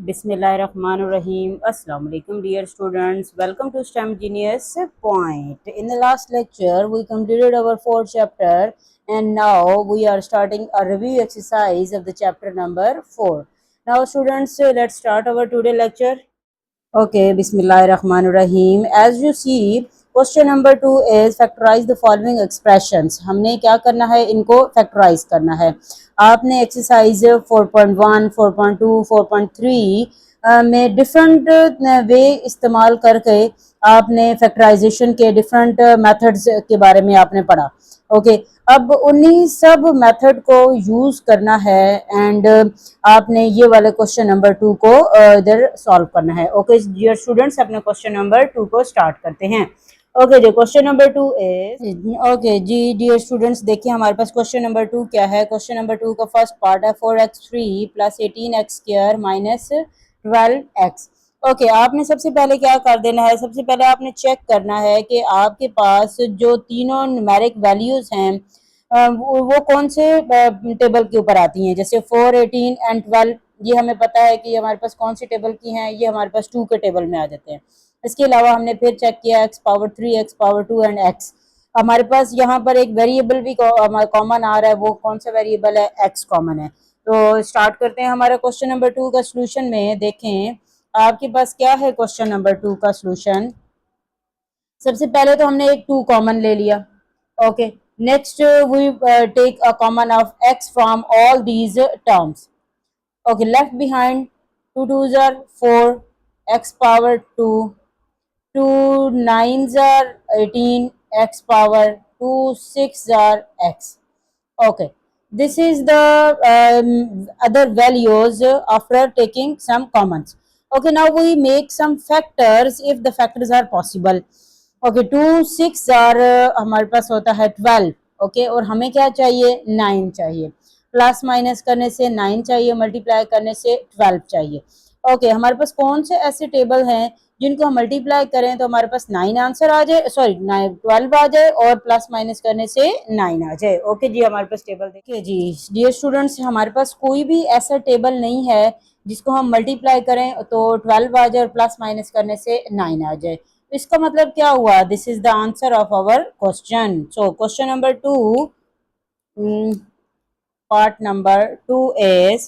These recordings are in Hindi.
Bismillahirrahmanirrahim. Assalamu alaikum, dear students. Welcome to STEM Genius Point. In the last lecture, we completed our fourth chapter, and now we are starting a review exercise of the chapter number 4. Now, students, let's start our today lecture. Okay, Bismillahirrahmanirrahim. As you see, question number 2 is factorize the following expressions. हमने क्या करना है, इनको factorize करना है. आपने exercise 4.1, 4.2, 4.3 में different way इस्तेमाल करके आपने factorization के different methods के बारे में आपने पढ़ा. ओके अब उन्हीं सब मेथड को यूज करना है एंड आपने ये वाले क्वेश्चन नंबर 2 को इधर सॉल्व करना है. ओके डियर स्टूडेंट्स, अपने क्वेश्चन नंबर 2 को स्टार्ट करते हैं. ओके जी, क्वेश्चन नंबर 2 इज ओके जी डियर स्टूडेंट्स, देखिए हमारे पास क्वेश्चन नंबर 2 क्या है. क्वेश्चन नंबर 2 का फर्स्ट पार्ट है 4x3 plus 18x² minus 12x. Okay आपने सबसे पहले क्या कर देना है, सबसे पहले आपने चेक करना है कि आपके पास जो तीनों न्यूमेरिक वैल्यूज हैं वो कौन से टेबल के ऊपर आती हैं. जैसे 4, 18 एंड 12 ये हमें पता है कि हमारे पास कौन सी टेबल की हैं, ये हमारे पास 2 के टेबल में आ जाते हैं. इसके अलावा हमने फिर चेक किया x power 3, x power 2 and x. हमारे पास यहाँ पर एक वेरिएबल भी कॉमन आ रहा है, वो कौन सा वेरिएबल है, x कॉमन है. तो स्टार्ट करते हैं हमारा क्वेश्चन नंबर 2 का सोल्यूशन में. देखें आपके पास क्या है क्वेश्चन नंबर 2 का सोल्यूशन. सबसे पहले तो हमने एक 2 कॉमन ले लिया. Okay next we take a common of x from all these terms. Okay left behind 2 2s are 4, x power 2, 2 9s are 18, x power 2, 6 are x. Okay, this is the other values after taking some commons. Okay, now we make some factors if the factors are possible. Okay, 2 6 are हमारे पास होता है 12. ओके और हमें क्या चाहिए, 9 चाहिए. प्लस माइनस करने से 9 चाहिए, मल्टीप्लाई करने से 12 चाहिए. ओके हमारे पास कौन से ऐसे टेबल हैं जिनको हम मल्टीप्लाई करें तो हमारे पास 9 आंसर आ जाए, सॉरी 12 आ जाए और प्लस माइनस करने से 9 आ जाए. ओके जी हमारे पास टेबल देखिए जी डियर स्टूडेंट्स, हमारे पास कोई भी ऐसा टेबल नहीं है जिसको हम मल्टीप्लाई करें तो 12 आ जाए और प्लस माइनस करने से 9 आ जाए. इसका मतलब क्या हुआ, this is the answer of our question. So question number 2 part number 2 is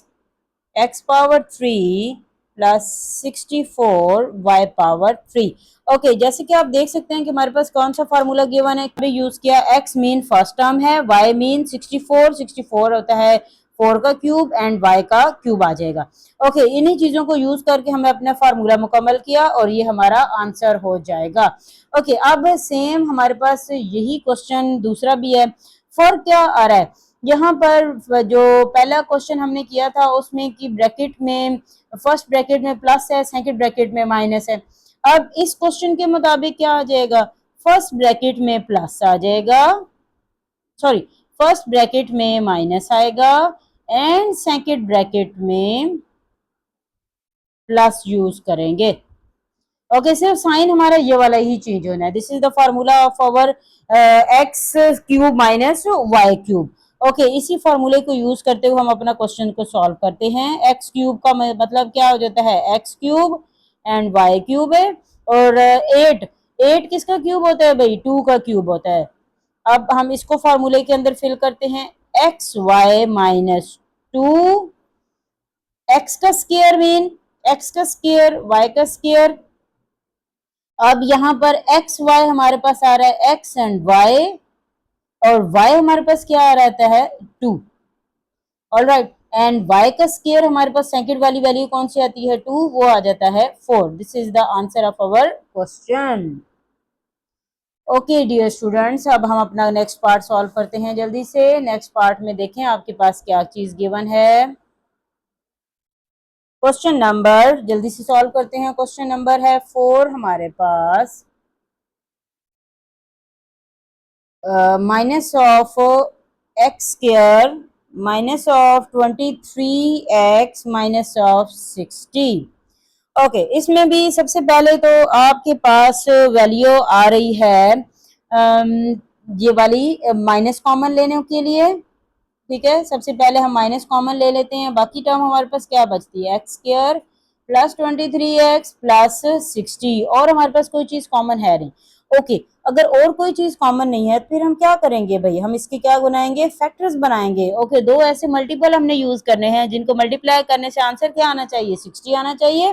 x power 3 plus 64 y power 3. Okay जैसे कि आप देख सकते हैं कि हमारे पास कौन सा फार्मूला गिवन है, भी यूज किया. x मीन फर्स्ट टर्म है, y मीन 64, 64 होता है 4 का क्यूब एंड y का क्यूब आ जाएगा. ओके इन्हीं चीजों को यूज करके हमने अपना फार्मूला मुकम्मल किया और ये हमारा आंसर हो जाएगा. ओके अब सेम हमारे पास यही क्वेश्चन दूसरा भी है. फर्क क्या आ रहा है यहाँ पर, जो पहला क्वेश्चन हमने किया था उसमें कि ब्रैकेट में फर्स्ट ब्रैकेट में प्लस है, सेकंड ब्रैकेट में माइनस है. अब इस क्वेश्चन के मुताबिक क्या आ जाएगा, फर्स्ट ब्रैकेट में प्लस आ जाएगा, सॉरी फर्स्ट ब्रैकेट में माइनस आएगा एंड सेकंड ब्रैकेट में प्लस यूज करेंगे. ओके सिर्फ साइन हमारा ये वाला ही चेंज होना है. This is the formula of our x cube minus y cube. Okay इसी फार्मूले को यूज करते हुए हम अपना क्वेश्चन को सॉल्व करते हैं. एक्स क्यूब का मतलब क्या हो जाता है, x cube and y cube है. और 8 किसका क्यूब होता है भाई, 2 का क्यूब होता है. अब हम इसको फार्मूले के अंदर फिल करते हैं. एक्स वाई माइनस 2, एक्स का स्क्वायर मीन एक्स का स्क्वायर वाई का स्क्वायर. अब यहाँ पर एक्स वाई हमारे पास आ रहा है एक्स एंड वाई और y हमारे पास क्या आ रहता है 2. ऑलराइट एंड y का स्क्वायर हमारे पास सेकंड वाली वैल्यू कौन सी आती है 2, वो आ जाता है 4. This is the answer of our question. Okay dear students, अब हम अपना नेक्स्ट पार्ट सॉल्व करते हैं जल्दी से. नेक्स्ट पार्ट में देखें आपके पास क्या चीज गिवन है. क्वेश्चन नंबर जल्दी से सॉल्व करते हैं. क्वेश्चन नंबर है 4 हमारे पास. Minus of x square minus of 23x minus of 60. Okay इसमें भी सबसे पहले तो आपके पास वैल्यू आ रही है ये वाली माइनस कॉमन लेने के लिए. ठीक है सबसे पहले हम माइनस कॉमन ले लेते हैं, बाकी टर्म हमारे पास क्या बचती है x square plus 23x plus 60 और हमारे पास कोई चीज कॉमन है नहीं। ओके अगर और कोई चीज कॉमन नहीं है तो फिर हम क्या करेंगे भाई, हम इसके क्या बनाएंगे, फैक्टर्स बनाएंगे। ओके दो ऐसे मल्टीपल हमने यूज करने हैं जिनको मल्टीप्लाई करने से आंसर क्या आना चाहिए, 60 आना चाहिए,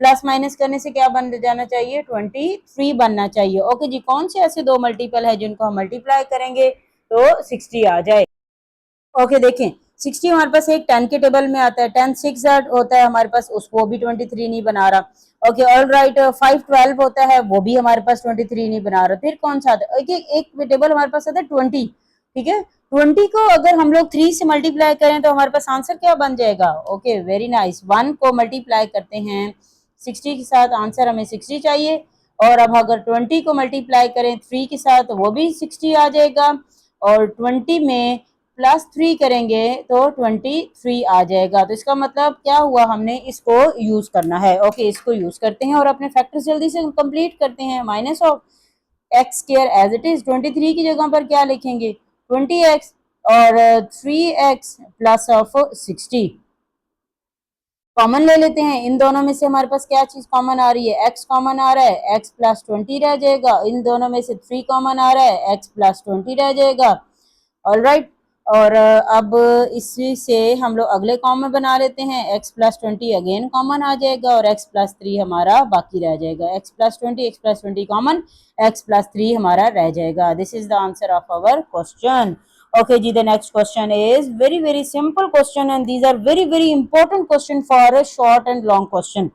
प्लस माइनस करने से क्या बन जाना चाहिए, 23 बनना चाहिए। ओके जी, कौन से ऐसे दो मल्टीपल है जिनको हम मल्टीप्लाई करेंगे तो 60 आ जाए। ओके देखें 60 हमारे पास एक 10 के टेबल में आता है, 10 6 होता है हमारे पास, उसको भी 23 नहीं बना रहा। ओके ऑल राइट, 5 12 होता है, वो भी हमारे पास 23 नहीं बना रहा। फिर कौन सा आता है, एक टेबल हमारे पास आता है 20, ठीक है, 20 को अगर हम लोग 3 से मल्टीप्लाई करें तो हमारे पास आंसर क्या बन जाएगा। ओके वेरी नाइस, 1 को मल्टीप्लाई करते हैं 60 के साथ, आंसर हमें 60 चाहिए। और अब अगर 20 को मल्टीप्लाई करें 3 के साथ तो वो भी 60 आ जाएगा, और 20 में प्लस 3 करेंगे तो 23 आ जाएगा। तो इसका मतलब क्या हुआ, हमने इसको यूज करना है। ओके इसको यूज करते हैं और अपने फैक्टर्स जल्दी से कंप्लीट करते हैं। Minus of x square as it is, 23 की जगह पर क्या लिखेंगे 20x, और 3x प्लस ऑफ 60 कॉमन ले लेते हैं। इन दोनों में से हमारे पास क्या चीज कॉमन आ रही है, x कॉमन आ रहा है, x प्लस 20 रह जाएगा। इन दोनों में से 3 कॉमन आ रहा है, x प्लस 20 रह जाएगा। ऑल राइट, और अब इसी से हम लोग अगले कॉमन बना लेते हैं, x प्लस 20 अगेन कॉमन आ जाएगा और x प्लस 3 हमारा बाकी रह जाएगा। x plus 20 common, x plus 3 हमारा रह जाएगा। This is the answer of our question. Okay ji, the next question is very simple question, and these are very important question for a short and long question.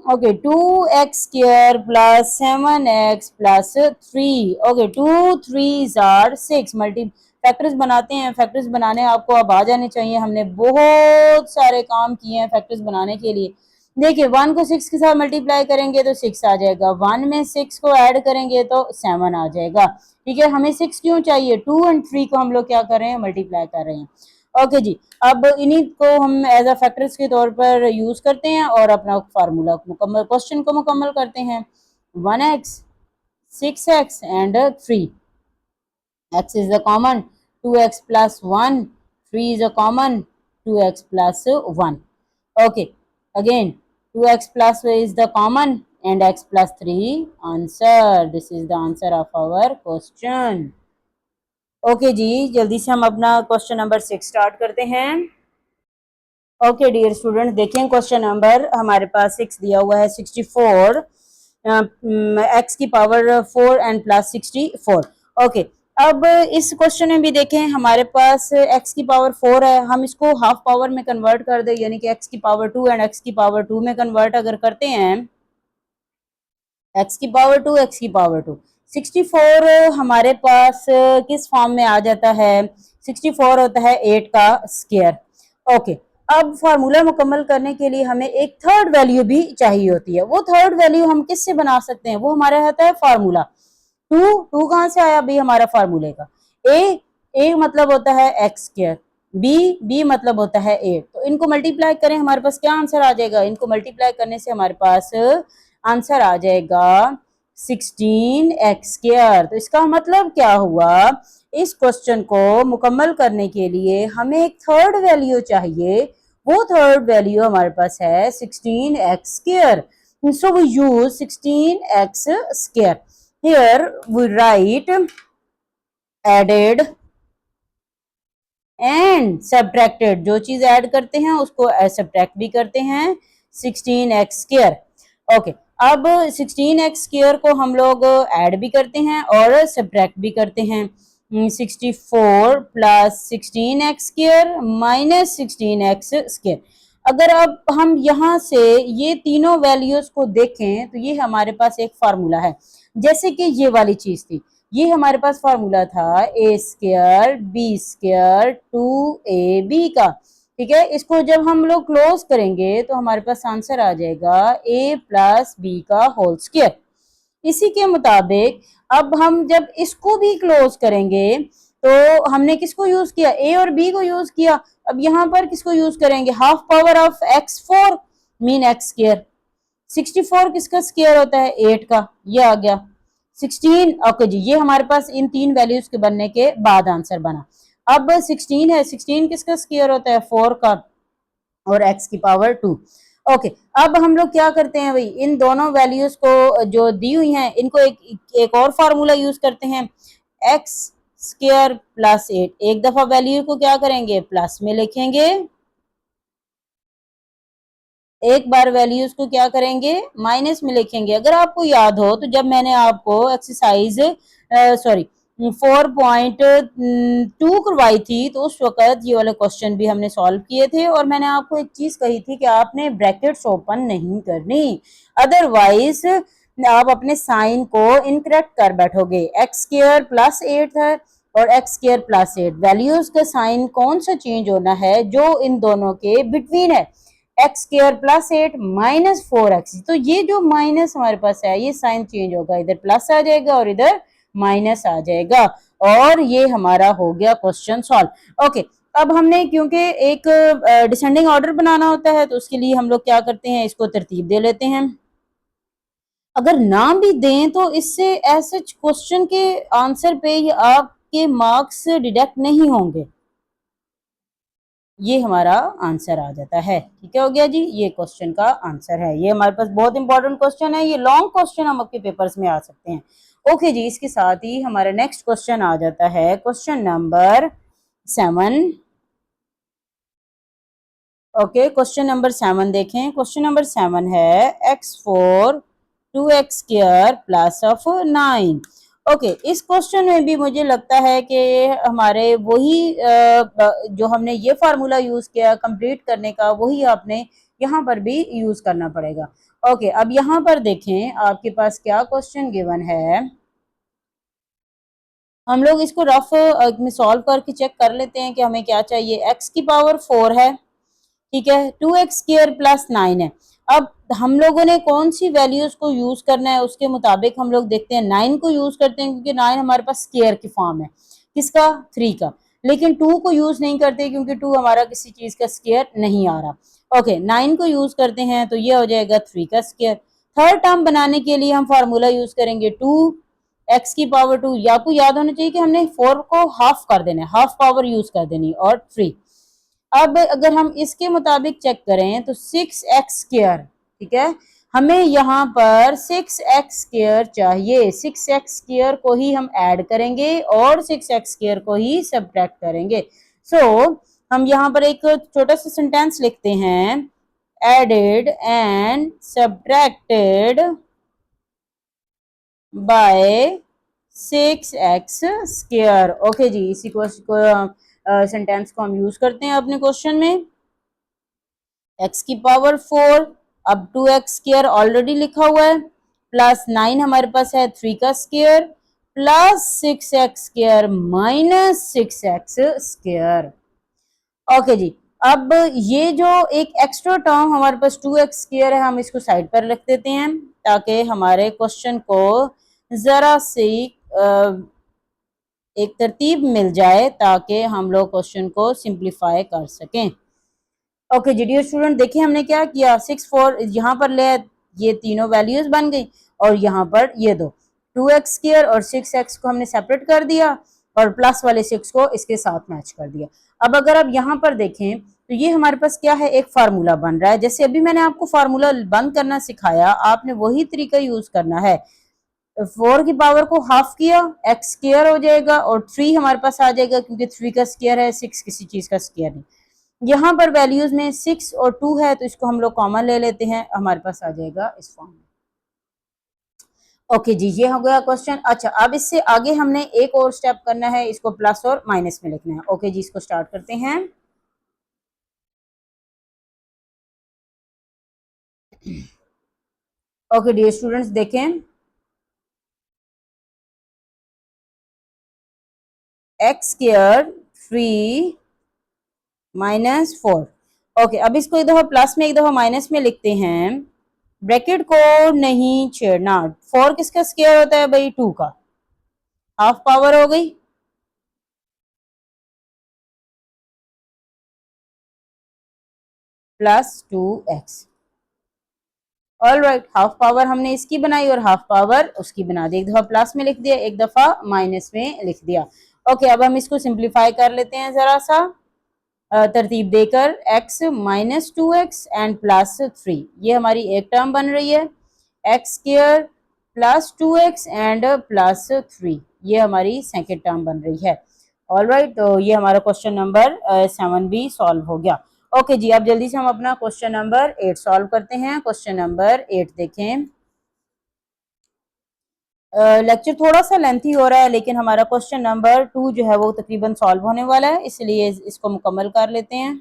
Okay, 2x square plus 7x plus 3. Okay, 2 3s are 6. Multi factors बनाते हैं। फैक्टर्स बनाने आपको अब आ जाने चाहिए, हमने बहुत सारे काम किए हैं फैक्टर्स बनाने के लिए। देखिए 1 को 6 के साथ मल्टीप्लाई करेंगे तो 6 आ जाएगा, 1 में 6 को ऐड करेंगे तो 7 आ जाएगा। ठीक है, हमें 6 क्यों चाहिए, 2 और 3 को हम लोग क्या कर रहे हैं, मल्टीप्लाई कर रहे हैं। ओके जी, अब इन्हीं को हम एज अ फैक्टर्स के तौर पर यूज करते हैं और अपना फार्मूला मुकम्मल, क्वेश्चन को मुकम्मल करते हैं। 1x 6x and 3, x is the common, 2x plus 1, 3 is a common, 2x plus 1. Okay, again 2x plus is the common and x plus 3 answer. This is the answer of our question. Okay जी, जल्दी से हम अपना क्वेश्चन नंबर 6 स्टार्ट करते हैं। ओके डियर स्टूडेंट, देखें क्वेश्चन नंबर हमारे पास 6 दिया हुआ है, 64 एक्स की पावर 4 एंड प्लस 64। ओके अब इस क्वेश्चन में भी देखें हमारे पास x की पावर 4 है, हम इसको हाफ पावर में कन्वर्ट कर दे, यानी कि x की पावर 2 एंड x की पावर 2 में कन्वर्ट अगर करते हैं, x की पावर 2 x की पावर 2, 64 हमारे पास किस फॉर्म में आ जाता है, 64 होता है 8 का स्क्वायर। ओके अब फार्मूला मुकम्मल करने के लिए हमें एक थर्ड वैल्यू भी चाहिए होती है। वो थर्ड वैल्यू हम किससे बना सकते हैं, वो हमारा रहता है फार्मूला। टू कहाँ से आया भाई हमारा फार्मूले का, ए मतलब होता है एक्स स्क्वायर, बी मतलब होता है 8, तो इनको मल्टीप्लाई करें हमारे पास क्या आंसर आ जाएगा, इनको मल्टीप्लाई करने से हमारे पास आंसर आ जाएगा 16x स्क्वायर। तो इसका मतलब क्या हुआ, इस क्वेश्चन को मुकम्मल करने के लिए हमें एक थर्ड वैल्यू चाहिए, वो थर्ड वैल्यू हमारे पास है 16x square. So we use 16x square. Here we write added and subtracted, जो चीज ऐड करते हैं उसको सब्ट्रैक्ट भी करते हैं, 16x स्क्वायर। ओके अब 16x स्क्वायर को हम लोग ऐड भी करते हैं और सब्ट्रैक्ट भी करते हैं। 64 plus 16x square minus 16x square. अगर अब हम यहाँ से ये तीनों वैल्यूज को देखें तो ये हमारे पास एक फार्मूला है, जैसे कि ये वाली चीज थी, ये हमारे पास फार्मूला था ए स्क्वायर बी स्क्वायर 2ab का। ठीक है, इसको जब हम लोग क्लोज करेंगे तो हमारे पास आंसर आ जाएगा a प्लस बी का होल स्क्वायर। इसी के मुताबिक अब हम जब इसको भी क्लोज करेंगे तो हमने किसको यूज किया, ए और बी को यूज किया। अब यहाँ पर किसको यूज करेंगे, half power of x4 mean x square. 64 किसका स्क्वायर होता है, 8 का, ये आ गया 16। ओके जी, ये हमारे पास इन तीन वैल्यूज के बनने के बाद आंसर बना। अब 16 है, 16 किसका स्क्वायर होता है, 4 का और x की पावर 2। ओके, अब हम लोग क्या करते हैं भाई, इन दोनों वैल्यूज को जो दी हुई हैं इनको एक और फार्मूला यूज करते हैं, एक्स स्क्वायर प्लस 8। एक दफा वैल्यू को क्या करेंगे, प्लस में लिखेंगे, एक बार वैल्यूज को क्या करेंगे, माइनस में लिखेंगे। अगर आपको याद हो तो जब मैंने आपको एक्सरसाइज सॉरी 4.2 करवाई थी तो उस वक्त ये वाले क्वेश्चन भी हमने सॉल्व किए थे, और मैंने आपको एक चीज कही थी कि आपने ब्रैकेट्स ओपन नहीं करनी, अदरवाइज आप अपने साइन को इनकरेक्ट कर बैठोगे। एक्स स्क्वायर प्लस 8 है और एक्स स्क्वायर प्लस 8, वैल्यूज का साइन कौन सा चेंज होना है, जो इन दोनों के बिटवीन है, x square plus 8 minus 4x। तो ये जो माइनस हमारे पास है ये साइन चेंज होगा, इधर प्लस आ जाएगा और इधर माइनस आ जाएगा, और ये हमारा हो गया क्वेश्चन सॉल्व। ओके, अब हमने क्योंकि एक डिसेंडिंग ऑर्डर बनाना होता है तो उसके लिए हम लोग क्या करते हैं, इसको तरतीब दे लेते हैं। अगर नाम भी दें तो इससे ऐसे क्वेश्चन के आंसर पे आपके मार्क्स डिडक्ट नहीं होंगे, ये हमारा आंसर आ जाता है। ठीक है, हो गया जी, ये क्वेश्चन का आंसर है। ये हमारे पास बहुत इंपॉर्टेंट क्वेश्चन है, ये लॉन्ग क्वेश्चन हम आपके पेपर्स में आ सकते हैं। ओके जी, इसके साथ ही हमारा नेक्स्ट क्वेश्चन आ जाता है, question number 7। Okay, question number 7 देखें। क्वेश्चन नंबर 7 है x4 2x square plus of 9। Okay, इस क्वेश्चन में भी मुझे लगता है कि हमारे वही जो हमने ये फार्मूला यूज किया कंप्लीट करने का, वही आपने यहाँ पर भी यूज करना पड़ेगा। ओके, अब यहाँ पर देखें आपके पास क्या क्वेश्चन गिवन है, हम लोग इसको रफ में सॉल्व करके चेक कर लेते हैं कि हमें क्या चाहिए। x की पावर 4 है, ठीक है, 2x स्क्वायर प्लस 9 है। अब हम लोगों ने कौन सी वैल्यूज को यूज करना है उसके मुताबिक हम लोग देखते हैं, 9 को यूज करते हैं क्योंकि 9 हमारे पास स्क्वायर की फॉर्म है, किसका, 3 का। लेकिन 2 को यूज नहीं करते क्योंकि 2 हमारा किसी चीज का स्क्वायर नहीं आ रहा। ओके, 9 को यूज करते हैं तो ये हो जाएगा 3 का स्क्वायर। थर्ड टर्म बनाने के लिए हम फार्मूला यूज करेंगे 2 एक्स की पावर 2, या आपको याद होना चाहिए कि हमने 4 को हाफ कर देना है, हाफ पावर यूज कर देनी, और 3। अब अगर हम इसके मुताबिक चेक करें तो 6x स्क्वायर, ठीक है, हमें यहाँ पर 6x स्क्वायर चाहिए, 6x स्क्वायर को ही हम ऐड करेंगे और 6x स्क्वायर को ही सब्ट्रैक्ट करेंगे। सो हम यहाँ पर एक छोटा सा सेंटेंस लिखते हैं, added and subtracted by 6x square. Okay जी, इसी को सेंटेंस को हम यूज करते हैं अपने क्वेश्चन में। x की पावर 4, अब 2x स्क्वायर ऑलरेडी लिखा हुआ है, प्लस 9 हमारे पास है 3 का square, plus 6x square minus 6x square. Okay जी, अब ये जो एक एक्स्ट्रा टर्म हमारे पास 2x स्क्वायर है, हम इसको साइड पर रख देते हैं ताकि हमारे क्वेश्चन को जरा सी एक तरतीब मिल जाए ताकि हम लोग क्वेश्चन को सिंप्लीफाई कर सकें। ओके जी डियर स्टूडेंट, देखिए हमने क्या किया, 6 4 यहाँ पर ले, ये तीनों वैल्यूज बन गई, और यहाँ पर ये दो 2x स्क्वायर और 6x को हमने सेपरेट कर दिया और प्लस वाले 6 को इसके साथ मैच कर दिया। अब अगर आप यहाँ पर देखें तो ये हमारे पास क्या है, एक फार्मूला बन रहा है। जैसे अभी मैंने आपको फार्मूला बंद करना सिखाया, आपने वही तरीका यूज करना है। 4 की पावर को हाफ किया, एक्स स्क्वायर हो जाएगा, और 3 हमारे पास आ जाएगा क्योंकि 3 का स्क्वायर है, 6 किसी चीज का स्क्वायर नहीं। यहाँ पर वैल्यूज में 6 और 2 है तो इसको हम लोग कॉमन ले लेते हैं, हमारे पास आ जाएगा इस फॉर्म में। ओके जी, ये हो गया क्वेश्चन। अच्छा, अब इससे आगे हमने एक और स्टेप करना है, इसको प्लस और माइनस में लिखना है। ओके जी, इसको स्टार्ट करते हैं। ओके डियर स्टूडेंट्स, देखें एक्स स्क्वायर 3 माइनस 4। ओके, अब इसको एक दफा प्लस में एक दफा माइनस में लिखते हैं, ब्रैकेट को नहीं छेड़ना। 4 किसका स्क्वायर होता है भाई, 2 का, हाफ पावर हो गई, plus 2x। All right, half power हमने इसकी बनाई और हाफ पावर उसकी बना दी, एक दफा प्लस में लिख दिया, एक दफा माइनस में लिख दिया। ओके, अब हम इसको सिंप्लीफाई कर लेते हैं जरा सा। तरतीब देकर x minus 2x and plus 3, ये हमारी एक टर्म बन रही है। X square plus 2x and plus 3, ये हमारी सेकेंड टर्म बन रही है। ऑलराइट, तो ये हमारा क्वेश्चन नंबर 7 भी सॉल्व हो गया। ओके जी, अब जल्दी से हम अपना क्वेश्चन नंबर 8 सॉल्व करते हैं। क्वेश्चन नंबर 8 देखें। लेक्चर थोड़ा सा लेंथी हो रहा है, लेकिन हमारा क्वेश्चन नंबर 2 जो है वो तकरीबन सॉल्व होने वाला है, इसलिए इसको मुकम्मल कर लेते हैं।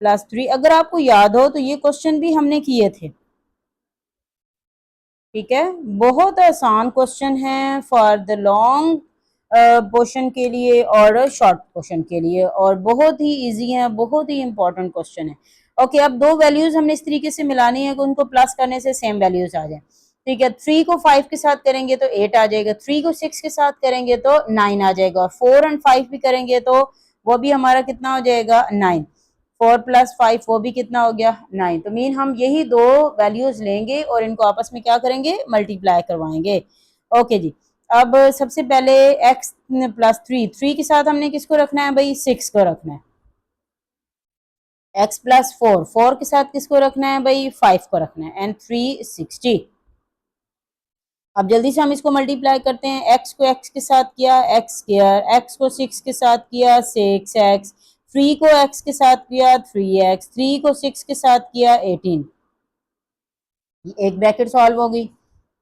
प्लस 3, अगर आपको याद हो तो ये क्वेश्चन भी हमने किए थे, ठीक है। बहुत आसान क्वेश्चन है फॉर द लॉन्ग पोर्शन के लिए और शॉर्ट पोर्शन के लिए, और बहुत ही इजी है, बहुत ही इंपॉर्टेंट क्वेश्चन है। ओके, अब दो वैल्यूज हमने इस तरीके से मिलानी है कि उनको प्लस करने से सेम वैल्यूज आ जाए, ठीक है। 3 को 5 के साथ करेंगे तो 8 आ जाएगा, 3 को 6 के साथ करेंगे तो 9 आ जाएगा, और 4 एंड 5 भी करेंगे तो वो भी हमारा कितना हो जाएगा, 9। 4 प्लस 5 वो भी कितना हो गया, 9। तो मीन हम यही दो वैल्यूज लेंगे और इनको आपस में क्या करेंगे, मल्टीप्लाई करवाएंगे। ओके जी, अब सबसे पहले x प्लस 3 के साथ हमने किसको रखना है भाई, 6 को रखना है। x प्लस 4 के साथ किसको रखना है भाई, 5 को रखना है, एंड 360। अब जल्दी से हम इसको मल्टीप्लाई करते हैं। x को x के साथ किया x स्क्वायर, x को 6 के साथ किया 6x, 3 को x के साथ किया 3x, 3 को 6 के साथ किया 18। एक ब्रैकेट सॉल्व होगी।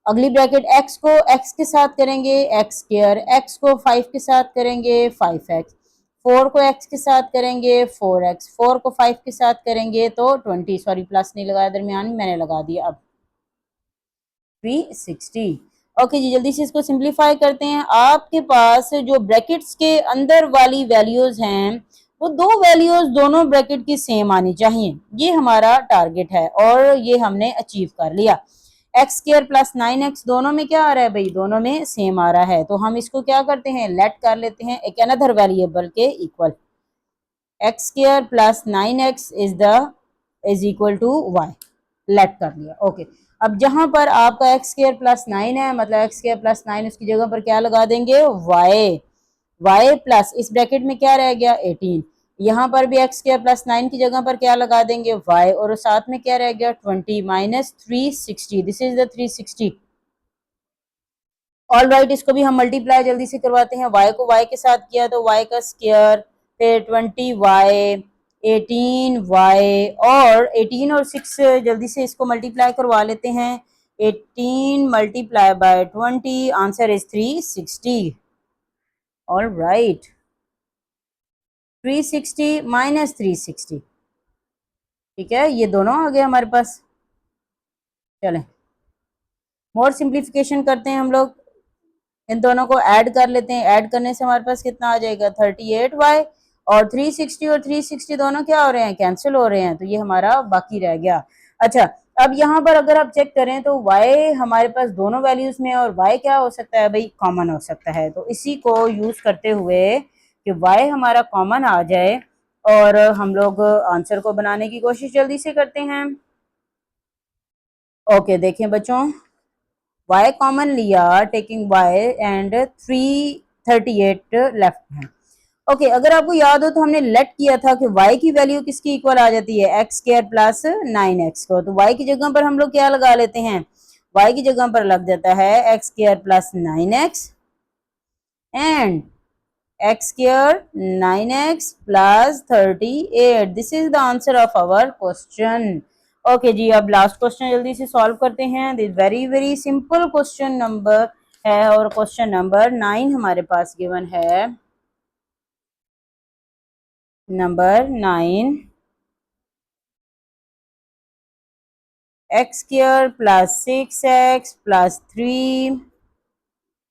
अगली ब्रैकेट x को x के साथ करेंगे x स्क्वायर, x को 5 के साथ करेंगे 5x, 4 को x के साथ करेंगे 4x, 4 को 5 के साथ करेंगे तो 20, सॉरी प्लस नहीं लगाया दरमियान में, मैंने लगा दिया। अब 360। ओके जी, जल्दी से इसको सिंप्लीफाई करते हैं। आपके पास जो ब्रैकेट्स के अंदर वाली वैल्यूज हैं वो दो वैल्यूज दोनों ब्रैकेट की सेम आनी चाहिए, ये हमारा टारगेट है और ये हमने अचीव कर लिया। एक्स स्क्वायर प्लस 9x दोनों में क्या आ रहा है भाई, दोनों में सेम आ रहा है, तो हम इसको क्या करते हैं, लेट कर लेते हैं एक अनदर वेरिएबल के equal. X square plus 9x is equal to y, let कर लिया। ओके, अब जहां पर आपका एक्स स्क्वायर प्लस 9 है, मतलब एक्स स्क्वायर प्लस 9 उसकी जगह पर क्या लगा देंगे, वाई। वाई प्लस इस ब्रैकेट में क्या रह गया, 18। यहाँ पर भी एक्स स्क्वायर प्लस 9 की जगह पर क्या लगा देंगे, वाई, और साथ में क्या रह गया, 20 minus 360, this is the 360। All right, इसको भी हम मल्टीप्लाई जल्दी से करवाते हैं। y को y के साथ किया तो y का स्क्वायर, फिर 20y, 18y, और 18 और 6 जल्दी से इसको मल्टीप्लाई करवा लेते हैं। 18 multiply by 20, answer is 360। All right, 360 minus 360, ठीक है, ये दोनों आ गए हमारे पास। चलें मोर सिंप्लीफिकेशन करते हैं हम लोग, इन दोनों को ऐड कर लेते हैं। ऐड करने से हमारे पास कितना आ जाएगा, 38y, और 360 और 360 दोनों क्या हो रहे हैं, कैंसिल हो रहे हैं, तो ये हमारा बाकी रह गया। अच्छा, अब यहाँ पर अगर आप चेक करें तो y हमारे पास दोनों वैल्यूज में, और y क्या हो सकता है भाई, कॉमन हो सकता है, तो इसी को यूज करते हुए कि y हमारा कॉमन आ जाए और हम लोग आंसर को बनाने की कोशिश जल्दी से करते हैं। ओके, देखें बच्चों, y कॉमन लिया, टेकिंग y एंड 338 लेफ्ट है। ओके, अगर आपको याद हो तो हमने लेट किया था कि y की वैल्यू किसकी इक्वल आ जाती है, एक्स स्क्वायर प्लस 9x को, तो y की जगह पर हम लोग क्या लगा लेते हैं, y की जगह पर लग जाता है x square plus 9x and x square 9x plus 38, this is the answer of our question. Okay जी, अब लास्ट क्वेश्चन जल्दी से सॉल्व करते हैं। This very very simple question number है, और क्वेश्चन नंबर 9 हमारे पास गिवन है। Number 9, x square plus 6x plus 3,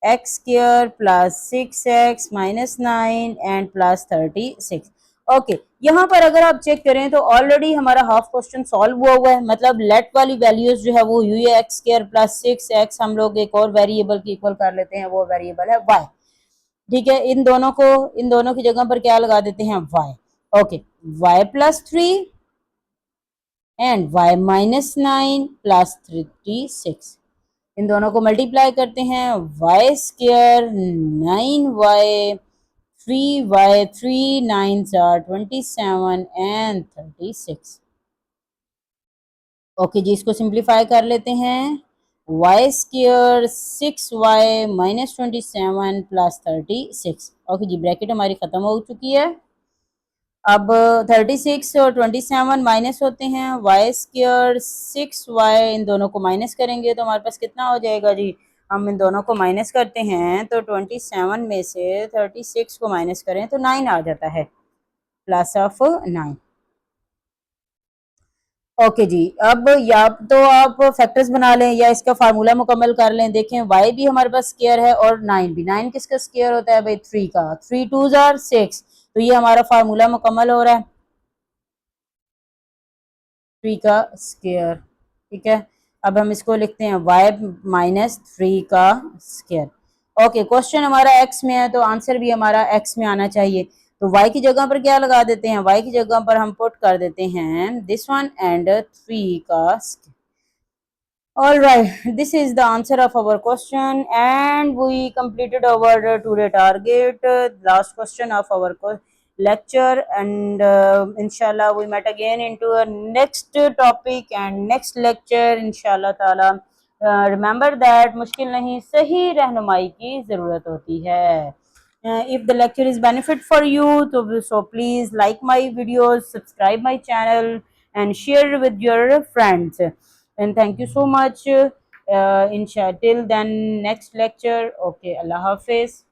x square plus 6x minus 9 and plus 36। Okay, यहाँ पर अगर आप चेक करें तो ऑलरेडी हमारा हाफ क्वेश्चन सॉल्व हुआ हुआ है, मतलब लेट वाली वैल्यूज जो है वो हुई है एक्स स्क्वायर प्लस 6x, हम लोग एक और वेरिएबल की इक्वल कर लेते हैं, वो वेरिएबल है y, ठीक है। इन दोनों की जगह पर क्या लगा देते हैं, y। Okay, y plus 3 and y minus 9 plus 36, इन दोनों को मल्टीप्लाई करते हैं, y स्क्वायर 9y 3y, 3 9s are 27 and 36. Okay जी, इसको सिंप्लीफाई कर लेते हैं। Y square 6y minus 27 plus 36। Okay जी, ब्रैकेट हमारी ख़त्म हो चुकी है। अब 36 और 27 माइनस होते हैं, वाई स्क्र 6y, इन दोनों को माइनस करेंगे तो हमारे पास कितना हो जाएगा जी। हम इन दोनों को माइनस करते हैं तो 27 में से 36 को माइनस करें तो 9 आ जाता है, प्लस ऑफ 9। ओके जी, अब या तो आप फैक्टर्स बना लें या इसका फार्मूला मुकम्मल कर लें। देखें y भी हमारे पास स्क्वायर है और 9 भी। 9 किसका स्क्वायर होता है भाई, 3 का। 3 2s are 6, तो ये हमारा फार्मूला मुकम्मल हो रहा है, 3 का स्क्वायर। ठीक है, अब हम इसको लिखते हैं y माइनस 3 का स्क्वायर। ओके, क्वेश्चन हमारा x में है तो आंसर भी हमारा x में आना चाहिए। तो y की जगह पर क्या लगा देते हैं, y की जगह पर हम पुट कर देते हैं दिस वन एंड 3 का square. All right, this is the answer of our question, and we completed our today target. Last question of our lecture, and inshallah we met again into a next topic and next lecture. Inshallah taala. Remember that मुश्किल नहीं, सही रहनुमाई की ज़रूरत होती है. If the lecture is benefit for you, so please like my videos, subscribe my channel, and share with your friends. And thank you so much. Inshallah, till then, next lecture. Okay, Allah Hafiz.